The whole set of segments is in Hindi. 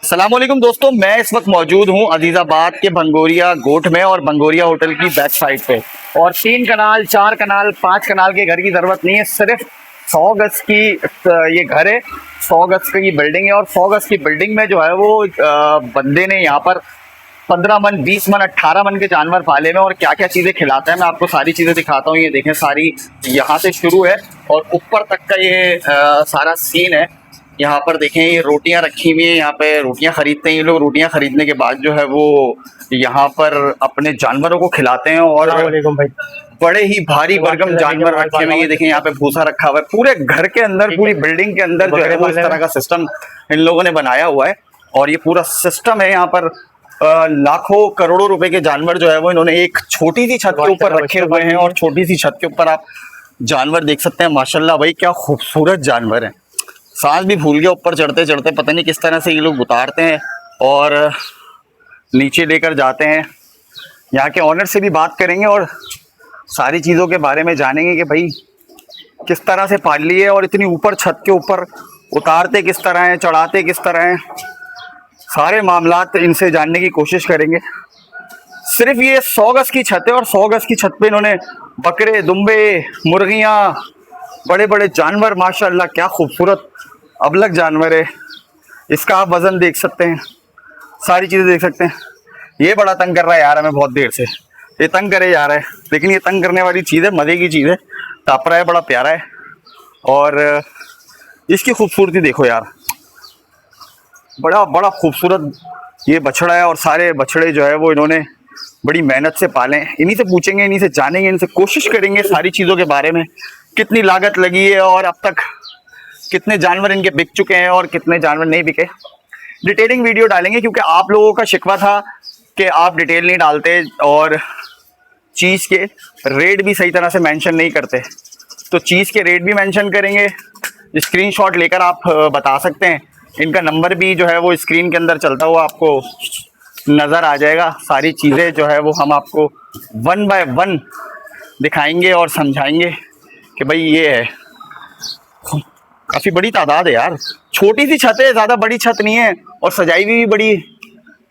अस्सलामुअलैकुम दोस्तों, मैं इस वक्त मौजूद हूँ अजीज़ाबाद के भंगोरिया गोठ में और भंगोरिया होटल की बैक साइड पे। और 3 कनाल 4 कनाल 5 कनाल के घर की ज़रूरत नहीं है, सिर्फ 100 गज की ये घर है। 100 गज की बिल्डिंग है और 100 गज की बिल्डिंग में जो है वो बंदे ने यहाँ पर 15 मन 20 मन 18 मन के जानवर पाले में। और क्या क्या चीज़ें खिलाता है मैं आपको सारी चीज़ें दिखाता हूँ। ये देखें, सारी यहाँ से शुरू है और ऊपर तक का ये सारा सीन है। यहाँ पर देखें, ये रोटियां रखी हुई हैं, यहाँ पे रोटियां खरीदते हैं ये लोग। रोटियां खरीदने के बाद जो है वो यहाँ पर अपने जानवरों को खिलाते हैं। और भाई, बड़े ही भारी भरकम जानवर रखे हुए हैं। ये देखें, यहाँ पे भूसा रखा हुआ है पूरे घर के अंदर, पूरी बिल्डिंग के अंदर जो है वो इस तरह का सिस्टम इन लोगों ने बनाया हुआ है। और ये पूरा सिस्टम है यहाँ पर। लाखों करोड़ों रुपए के जानवर जो है वो इन्होंने एक छोटी सी छत के ऊपर रखे हुए हैं। और छोटी सी छत के ऊपर आप जानवर देख सकते हैं। माशाल्लाह भाई, क्या खूबसूरत जानवर है। सांस भी भूल गया, ऊपर चढ़ते चढ़ते पता नहीं किस तरह से ये लोग उतारते हैं और नीचे लेकर जाते हैं। यहाँ के ऑनर से भी बात करेंगे और सारी चीज़ों के बारे में जानेंगे कि भाई किस तरह से पाल ली है और इतनी ऊपर छत के ऊपर उतारते किस तरह हैं, चढ़ाते किस तरह हैं। सारे मामलात इनसे जानने की कोशिश करेंगे। सिर्फ ये 100 गज की छत है और 100 गज की छत पे इन्होंने बकरे, दुम्बे, मुर्गियाँ, बड़े बड़े जानवर, माशाल्लाह क्या खूबसूरत अबलग जानवर है। इसका आप वज़न देख सकते हैं, सारी चीज़ें देख सकते हैं। ये बड़ा तंग कर रहा है यार हमें बहुत देर से, ये तंग करे जा रहा है। लेकिन ये तंग करने वाली चीज़ है, मज़े की चीज़ है। टाप रहा है, बड़ा प्यारा है। और इसकी खूबसूरती देखो यार, बड़ा बड़ा खूबसूरत ये बछड़ा है। और सारे बछड़े जो है वो इन्होंने बड़ी मेहनत से पाले हैं। इन्हीं से पूछेंगे, इन्हीं से जानेंगे, इनसे कोशिश करेंगे सारी चीज़ों के बारे में। कितनी लागत लगी है और अब तक कितने जानवर इनके बिक चुके हैं और कितने जानवर नहीं बिके। डिटेलिंग वीडियो डालेंगे क्योंकि आप लोगों का शिकवा था कि आप डिटेल नहीं डालते और चीज़ के रेट भी सही तरह से मेंशन नहीं करते। तो चीज़ के रेट भी मेंशन करेंगे, स्क्रीनशॉट लेकर आप बता सकते हैं। इनका नंबर भी जो है वो स्क्रीन के अंदर चलता हुआ आपको नज़र आ जाएगा। सारी चीज़ें जो है वो हम आपको 1 बाय 1 दिखाएंगे और समझाएंगे कि भाई ये है। काफ़ी बड़ी तादाद है यार। छोटी सी छत है, ज़्यादा बड़ी छत नहीं है। और सजाई भी बड़ी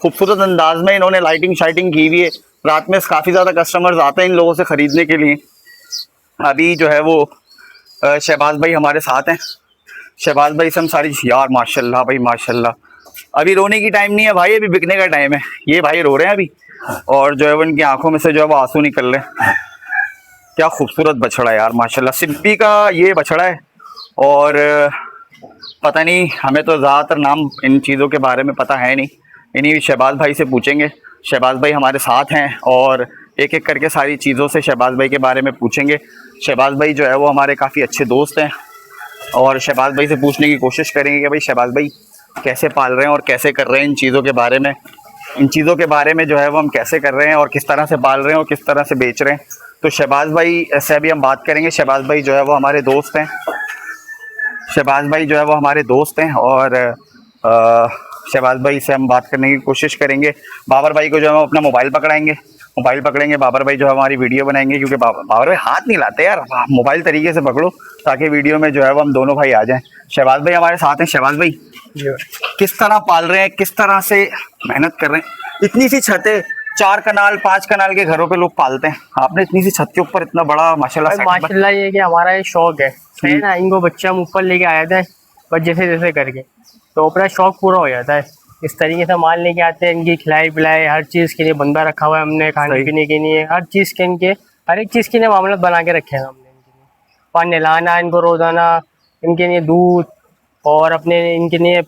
खूबसूरत अंदाज में इन्होंने लाइटिंग शाइटिंग की हुई है। रात में काफ़ी ज़्यादा कस्टमर्स आते हैं इन लोगों से ख़रीदने के लिए। अभी जो है वो शहबाज भाई हमारे साथ हैं। शहबाज भाई से हम सारी यार माशाल्लाह भाई माशाल्लाह। अभी रोने की टाइम नहीं है भाई, अभी बिकने का टाइम है। ये भाई रो रहे हैं अभी और जो है वो इनकी आंखों में से जो है वो आंसू निकल रहे हैं। क्या खूबसूरत बछड़ा है यार माशाल्लाह। सिब्बी का ये बछड़ा है। और पता नहीं, हमें तो ज़्यादातर नाम इन चीज़ों के बारे में पता है नहीं। इन्हीं शहबाज भाई से पूछेंगे। शहबाज भाई हमारे साथ हैं और एक एक करके सारी चीज़ों से शहबाज भाई के बारे में पूछेंगे। शहबाज भाई जो है वो हमारे काफ़ी अच्छे दोस्त हैं और शहबाज भाई से पूछने की कोशिश करेंगे कि भाई शहबाज भाई कैसे पाल रहे हैं और कैसे कर रहे हैं इन चीज़ों के बारे में। इन चीज़ों के बारे में जो है वो हम कैसे कर रहे हैं और किस तरह से पाल रहे हैं और किस तरह से बेच रहे हैं। तो शहबाज भाई से अभी हम बात करेंगे। शहबाज भाई जो है वो हमारे दोस्त हैं। शहबाज भाई जो है वो हमारे दोस्त हैं और शहबाज भाई से हम बात करने की कोशिश करेंगे। बाबर भाई को जो है हम अपना मोबाइल पकड़ेंगे। बाबर भाई जो है हमारी वीडियो बनाएंगे क्योंकि बाबर भाई हाथ नहीं लाते यार, मोबाइल तरीके से पकड़ो ताकि वीडियो में जो है वो हम दोनों भाई आ जाएं। शहबाज भाई हमारे साथ हैं। शहबाज भाई किस तरह पाल रहे हैं, किस तरह से मेहनत कर रहे हैं। इतनी सी छतें 4 कनाल 5 कनाल के घरों पे लोग पालते हैं, आपने इतनी सी छत के ऊपर इतना बड़ा माशाल्लाह ये कि हमारा ये शौक है ना। इनको बच्चे हम ऊपर लेके आए थे बस जैसे जैसे करके, तो अपना शौक पूरा हो जाता है। इस तरीके से माल लेके आते हैं। इनकी खिलाई पिलाई हर चीज़ के लिए बंदा रखा हुआ है हमने, खाने पीने के लिए हर चीज़ के, इनके हर एक चीज़ के लिए मामला बना के रखे हैं हमने। इनके लिए पानी नहलाना, इनको रोज़ाना इनके लिए दूध और अपने इनके लिए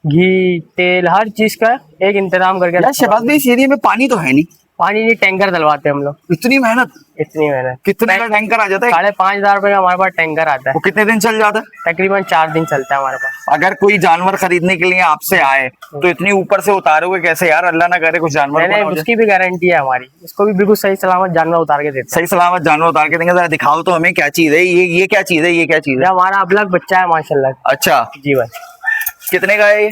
घी तेल हर चीज़ का एक इंतजाम करके यार शहबाज भाई, इस एरिया में पानी तो है नहीं। पानी नहीं, टैंकर डलवाते हैं हम लोग। इतनी मेहनत कितने का टैंकर आ जाता है? 5,500 रुपये का हमारे पास टैंकर आता है। वो कितने दिन चल जाता है? तकरीबन 4 दिन चलता है हमारे पास। अगर कोई जानवर खरीदने के लिए आपसे आए तो इतनी ऊपर से उतारोगे कैसे यार? अल्लाह ना करे कुछ जानवर नहीं, उसकी भी गारंटी है हमारी। इसको भी बिल्कुल सही सलामत जानवर उतार के देते हैं। सही सलामत जानवर उतार के देंगे। जरा दिखाओ तो हमें, क्या चीज है ये क्या चीज है? ये क्या चीज है? हमारा अबलग बच्चा है माशाल्लाह। अच्छा जी भाई। कितने का है ये?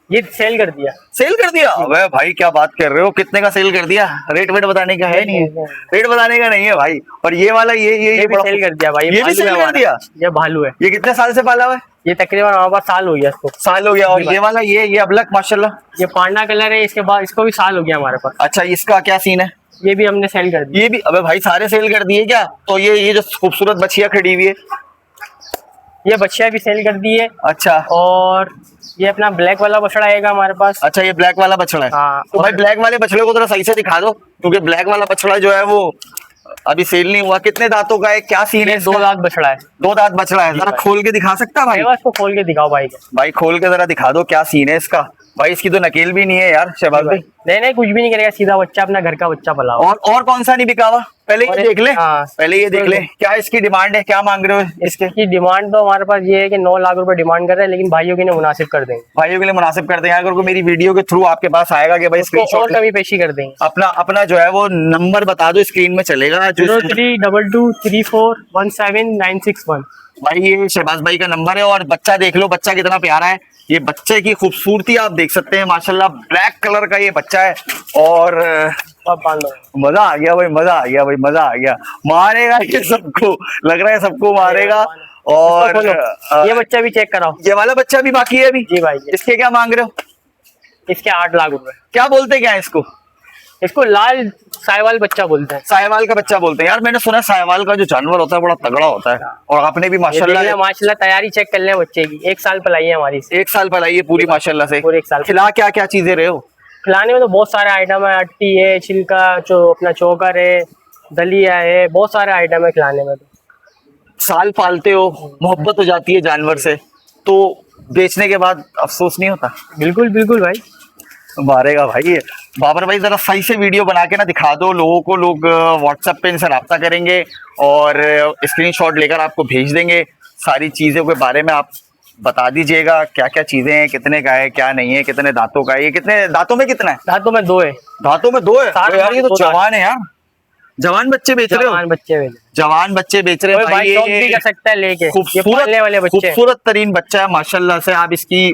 ये सेल कर दिया। सेल कर दिया? अबे भाई क्या बात कर रहे हो, कितने का सेल कर दिया? रेट वेट बताने का है नहीं, रेट बताने का नहीं है भाई। और ये वाला ये भी सेल कर दिया भाई, ये भी सेल कर दिया। ये भालू है। ये कितने साल से पाला हुआ है? ये तकरीबन हमारे पास साल हो गया इसको। साल हो गया। और ये वाला ये अबलक माशाल्लाह ये पांडा कलर है, इसके बाद इसको भी साल हो गया हमारे पास। अच्छा, इसका क्या सीन है? ये भी हमने सेल कर दिया। ये भी? अबे भाई सारे सेल कर दिए क्या? तो ये जो खूबसूरत बछिया खड़ी हुई है, ये बच्चियां भी सेल कर दी है। अच्छा। और ये अपना ब्लैक वाला बछड़ा आएगा हमारे पास। अच्छा, ये ब्लैक वाला बछड़ा है। हाँ। तो भाई ब्लैक वाले बछड़े को थोड़ा सही से दिखा दो, क्योंकि ब्लैक वाला बछड़ा जो है वो अभी सेल नहीं हुआ। कितने दांतों का है, क्या सीन है? 2 दांत बछड़ा है। 2 दांत बछड़ा है। जरा खोल के दिखा सकता है भाई? इसको खोल के दिखाओ भाई। भाई खोल के जरा दिखा दो, क्या सीन है इसका? भाई इसकी तो नकेल भी नहीं है यार शहबाज भाई। नहीं कुछ भी नहीं करेगा, सीधा बच्चा अपना घर का बच्चा पला। और कौन सा नहीं बिका हुआ? पहले ये देख ले। हाँ। पहले ये देख ले, क्या इसकी डिमांड है, क्या मांग रहे हो इसके? इसकी डिमांड तो हमारे पास ये है कि 9 लाख रुपए डिमांड कर रहे हैं, लेकिन भाइयों के लिए मुनासिब कर देंगे। भाइयों के लिए मुनासिब कर देंगे। अगर कोई मेरी वीडियो के थ्रू आपके पास आएगा कि भाई और कमी पेशी कर देंगे। अपना जो है वो नंबर बता दो, स्क्रीन में चलेगा। 032234179661। भाई ये शहबाज भाई का नंबर है। और बच्चा देख लो, बच्चा कितना प्यारा है। ये बच्चे की खूबसूरती आप देख सकते हैं माशाल्लाह। ब्लैक कलर का ये बच्चा है। और मजा आ गया भाई, मजा आ गया भाई, मजा आ गया। मारेगा ये सबको, लग रहा है सबको मारेगा। और ये बच्चा भी चेक कराओ। ये वाला बच्चा भी बाकी है अभी? जी भाई। इसके क्या मांग रहे हो? इसके 8 लाख रुपए। क्या बोलते क्या है इसको? इसको लाल साहिवाल बच्चा बोलते हैं। साहिवाल का बच्चा बोलते हैं यार। मैंने सुना है साहिवाल का जो जानवर होता है बड़ा तगड़ा होता है। और आपने भी माशाल्लाह तैयारी चेक कर ले बच्चे की। 1 साल पलाई है हमारी। 1 साल पलाई है पूरी माशाल्लाह से। पूरे 1 साल। खिला क्या क्या चीजें रहे हो? खिलाने में तो बहुत सारे आइटम है। अट्टी है, छिलका, जो अपना चोकर है, दलिया है, बहुत सारे आइटम है खिलाने में। तो साल पालते हो, मोहब्बत हो जाती है जानवर से, तो बेचने के बाद अफसोस नहीं होता? बिल्कुल बिल्कुल भाई। मारेगा भाई ये। बाबर भाई जरा सही से वीडियो बना के ना दिखा दो लोगों को। लोग व्हाट्सएप पे इनसे रब्ता करेंगे और स्क्रीनशॉट लेकर आपको भेज देंगे। सारी चीज़ों के बारे में आप बता दीजिएगा, क्या क्या चीज़ें हैं, कितने का है, क्या नहीं है, कितने दांतों का है। ये कितने दांतों में कितना है? दांतों में 2 है। दांतों में 2 है? तो यार ये तो जवान है यार। जवान बच्चे बेच रहे हो? जवान बच्चे बेच रहे हैं भाई। ये भी कर सकता है लेके। खूबसूरत तरीन बच्चा है माशाल्लाह से। आप इसकी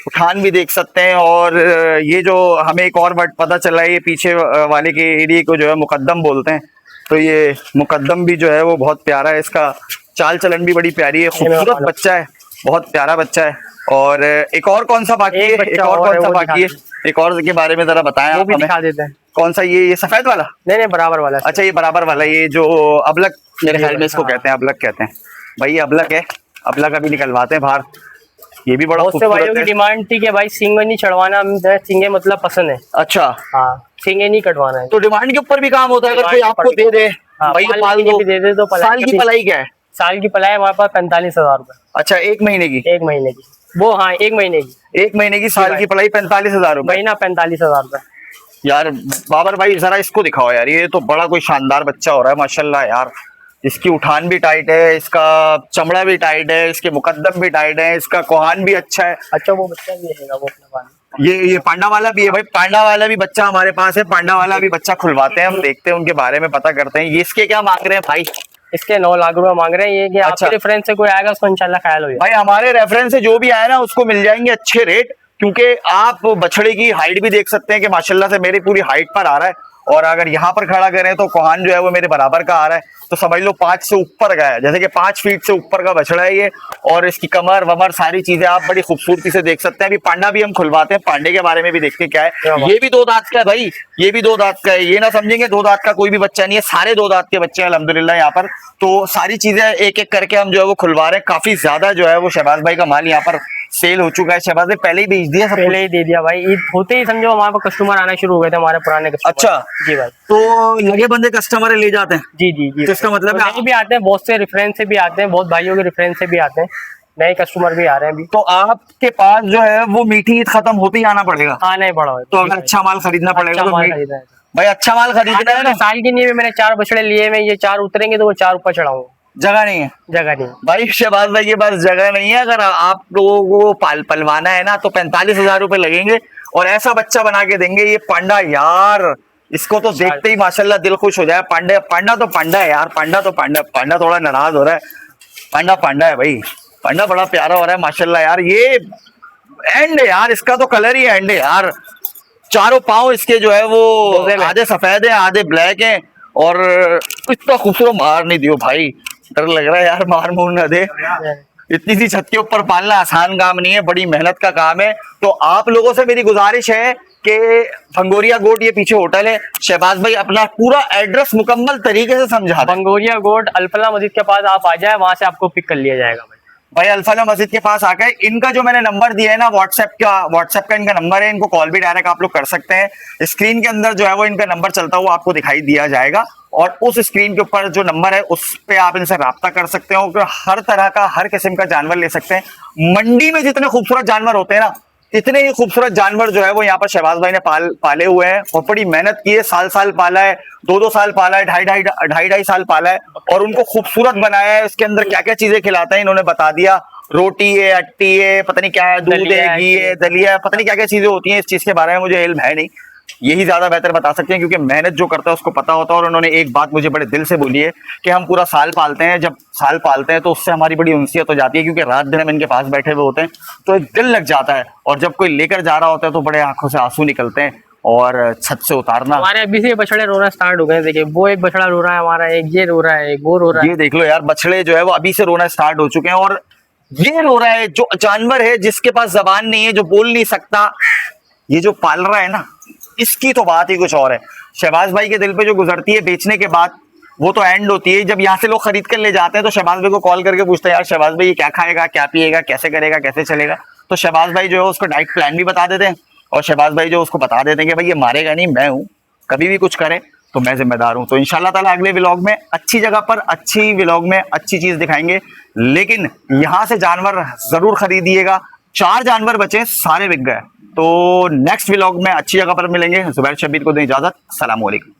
उठान भी देख सकते हैं। और ये जो हमें एक और वर्ड पता चला है, ये पीछे वाले के एरिया को जो है मुकद्दम बोलते हैं। तो ये मुकद्दम भी जो है वो बहुत प्यारा है। इसका चाल चलन भी बड़ी प्यारी है। खूबसूरत बच्चा है, बहुत प्यारा बच्चा है। और एक और कौन सा बाकी है? एक और कौन सा बाकी है? एक और के बारे में जरा बताएं आप हमें। दिखा देते हैं। कौन सा? ये सफेद वाला? नहीं बराबर वाला। अच्छा, ये बराबर वाला, ये जो अबलक मेरे ख्याल में इसको कहते हैं, अबलक कहते हैं भाई। ये अबलक है, अबलक अभी निकलवाते हैं बाहर। ये भी बड़ा खूबसूरत है। भाइयों की डिमांड थी कि भाई सींगे नहीं चढ़वाना, सींगे मतलब पसंद है। अच्छा हाँ, सींगे नहीं कटवाना है। तो डिमांड के ऊपर भी काम होता है। अगर कोई आपको दे दे भाई ये पाल दो, दे दे तो साल की पलाई क्या है? साल की पलाई हमारे पास 45,000 रुपए। अच्छा, 1 महीने की? 1 महीने की वो। हाँ 1 महीने की। 1 महीने की साल की पलाई 45,000 रुपए। महीना 45,000 रुपए। यार बाबर भाई जरा इसको दिखाओ यार। ये तो बड़ा कोई शानदार बच्चा हो रहा है माशाल्लाह यार। इसकी उठान भी टाइट है, इसका चमड़ा भी टाइट है, इसके मुकद्दम भी टाइट है, इसका कोहान भी अच्छा है। अच्छा, वो बच्चा भी है वो अपने पास। ये पांडा वाला भी है भाई। पांडा वाला भी बच्चा हमारे पास है। पांडा वाला भी बच्चा खुलवाते हैं हम, देखते हैं उनके बारे में, पता करते हैं। ये इसके क्या मांग रहे हैं भाई? इसके 9 लाख रुपए मांग रहे हैं। ये कि आपके रेफरेंस से कोई आएगा उसको इंशाल्लाह ख्याल हो जाए। भाई हमारे रेफरेंस से जो भी आया ना उसको मिल जाएंगे अच्छे रेट। क्योंकि आप बछड़े की हाइट भी देख सकते हैं कि माशाल्लाह से मेरी पूरी हाइट पर आ रहा है। और अगर यहाँ पर खड़ा करें तो कोहान जो है वो मेरे बराबर का आ रहा है। तो समझ लो 5 से ऊपर का है, जैसे कि 5 फीट से ऊपर का बछड़ा है ये। और इसकी कमर वमर सारी चीजें आप बड़ी खूबसूरती से देख सकते हैं। अभी पांडा भी हम खुलवाते हैं, पांडे के बारे में भी देखते क्या है। ये भी 2 दांत का है भाई, ये भी 2 दांत का है। ये ना समझेंगे 2 दांत का कोई भी बच्चा नहीं है, सारे 2 दांत के बच्चे हैं अल्हम्दुलिल्लाह यहाँ पर। तो सारी चीजें एक एक करके हम जो है वो खुलवा रहे हैं। काफी ज्यादा जो है वो शहबाज भाई का माल यहाँ पर सेल हो चुका है। शहबाज ने पहले ही बेच दिया, सब पहले ही दे दिया भाई। ईद होते ही समझो हमारे पास कस्टमर आना शुरू हो गए थे, हमारे पुराने कस्टमर। अच्छा जी भाई। तो लगे बंदे कस्टमर ले जाते हैं? जी जी जी। तो इसका मतलब तो भी आते हैं, बहुत से रेफरेंस से भी आते हैं, बहुत भाइयों के रेफरेंस से भी आते हैं, नए कस्टमर भी आ रहे हैं अभी। तो आपके पास जो है वो मीठी ईद खत्म होते ही आना पड़ेगा? आना ही पड़ा। तो अगर अच्छा माल खरीदना पड़ेगा तो भाई अच्छा माल खरीदना है ना। साल की नहीं, मैंने 4 बछड़े लिए, मैं ये 4 उतरेंगे तो वो 4 ऊपर चढ़ाऊंगा। जगह नहीं है? जगह नहीं भाई शहबाज भाई के पास जगह नहीं है। अगर आप लोगों को पलवाना है ना तो 45,000 रुपए लगेंगे और ऐसा बच्चा बना के देंगे। ये पांडा यार, इसको तो देखते ही माशाल्लाह दिल खुश हो जाए। पांडा तो पांडा है यार। पांडा थोड़ा नाराज हो रहा है। पांडा है भाई। पांडा बड़ा प्यारा हो रहा है माशाल्लाह यार। ये एंड है यार, इसका तो कलर ही एंड है यार। चारों पांव इसके जो है वो आधे सफेद है आधे ब्लैक है, और इतना खूबसूरत मार नहीं दियो भाई, डर लग रहा है यार मार मूर ना दे। इतनी सी छत के ऊपर पालना आसान काम नहीं है, बड़ी मेहनत का काम है। तो आप लोगों से मेरी गुजारिश है कि भंगोरिया गोट, ये पीछे होटल है, शहबाज भाई अपना पूरा एड्रेस मुकम्मल तरीके से समझा दें। भंगोरिया गोट अल्फला मस्जिद के पास आप आ जाए, वहां से आपको पिक कर लिया जाएगा भाई अल्फला मस्जिद के पास आकर इनका जो मैंने नंबर दिया है ना, व्हाट्सएप का इनका नंबर है, इनको कॉल भी डायरेक्ट आप लोग कर सकते हैं। स्क्रीन के अंदर जो है वो इनका नंबर चलता हुआ आपको दिखाई दिया जाएगा, और उस स्क्रीन के ऊपर जो नंबर है उस पे आप इनसे राब्ता कर सकते हो, क्योंकि हर तरह का हर किस्म का जानवर ले सकते हैं। मंडी में जितने खूबसूरत जानवर होते हैं ना, इतने ही खूबसूरत जानवर जो है वो यहाँ पर शहबाज भाई ने पाले हुए हैं, और बड़ी मेहनत की है। साल पाला है, 2 साल पाला है, ढाई साल पाला है, और उनको खूबसूरत बनाया है। इसके अंदर क्या क्या चीजें खिलाते हैं इन्होंने बता दिया, रोटी है, अट्टी है, पता नहीं क्या है, दूध है, घी है, दलिया है, पता नहीं क्या क्या चीजें होती हैं। इस चीज के बारे में मुझे इल्म है नहीं, यही ज्यादा बेहतर बता सकते हैं, क्योंकि मेहनत जो करता है उसको पता होता है। और उन्होंने एक बात मुझे बड़े दिल से बोली है कि हम पूरा साल पालते हैं, जब साल पालते हैं तो उससे हमारी बड़ी उनसियत हो जाती है, क्योंकि रात दिन हम इनके पास बैठे हुए होते हैं तो एक दिल लग जाता है, और जब कोई लेकर जा रहा होता है तो बड़े आंखों से आंसू निकलते हैं, और छत से उतारना। हमारे अभी से बछड़े रोना स्टार्ट हो गए, देखिए वो एक बछड़ा रो रहा है हमारा, एक ये रो रहा है, एक वो रो रहा है। ये देख लो यार, बछड़े जो है वो अभी से रोना स्टार्ट हो चुके हैं, और ये रो रहा है जो जानवर है जिसके पास जबान नहीं है, जो बोल नहीं सकता, ये जो पाल रहा है ना, इसकी तो बात ही कुछ और है। शहबाज भाई के दिल पे जो गुजरती है बेचने के बाद, वो तो एंड होती है जब यहाँ से लोग खरीद कर ले जाते हैं, तो शहबाज भाई को कॉल करके पूछते हैं यार शहबाज भाई ये क्या खाएगा, क्या पिएगा, कैसे करेगा, कैसे चलेगा। तो शहबाज भाई जो है उसको डाइट प्लान भी बता देते हैं, और शहबाज भाई जो उसको बता देते हैं कि भाई ये मारेगा नहीं, मैं हूँ, कभी भी कुछ करे तो मैं जिम्मेदार हूँ। तो इंशाल्लाह ताला अगले व्लॉग में अच्छी जगह पर अच्छी व्लॉग में अच्छी चीज दिखाएंगे, लेकिन यहाँ से जानवर जरूर खरीदिएगा। 4 जानवर बचे, सारे बिक गए। तो नेक्स्ट व्लॉग में अच्छी जगह पर मिलेंगे। जुबैर शब्बीर को दें इजाजत, अस्सलाम वालेकुम।